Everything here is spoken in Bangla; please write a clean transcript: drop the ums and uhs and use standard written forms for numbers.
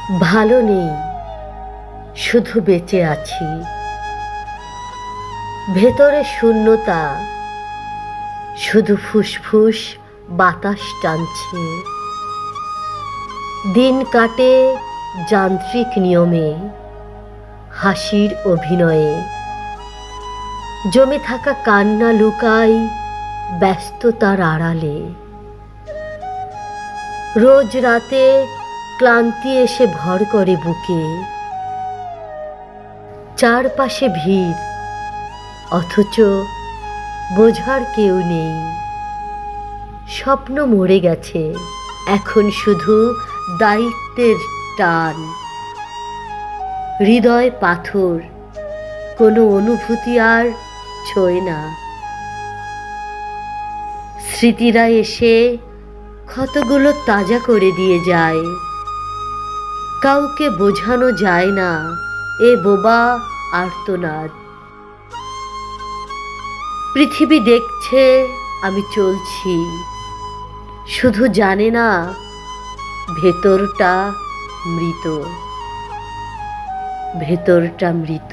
ভালো নেই, শুধু বেঁচে আছি। ভেতরে শূন্যতা, শুধু ফুসফুস বাতাস টানছে। দিন কাটে যান্ত্রিক নিয়মে, হাসির অভিনয়ে। জমে থাকা কান্না লুকাই ব্যস্ততার আড়ালে। রোজ রাতে ক্লান্তি এসে ভর করে বুকে। চারপাশে ভিড়, অথচ বোঝার কেউ নেই। স্বপ্ন মরে গেছে, এখন শুধু দায়িত্বের টান। হৃদয় পাথর, কোনো অনুভূতি আর ছোঁয় না। স্মৃতিরা এসে ক্ষতগুলো তাজা করে দিয়ে যায়। কাউকে বোঝানো যায় না এ বোবা আর্তনাদ। পৃথিবী দেখছে আমি চলছি, শুধু জানে না ভেতরটা মৃত, ভেতরটা মৃত।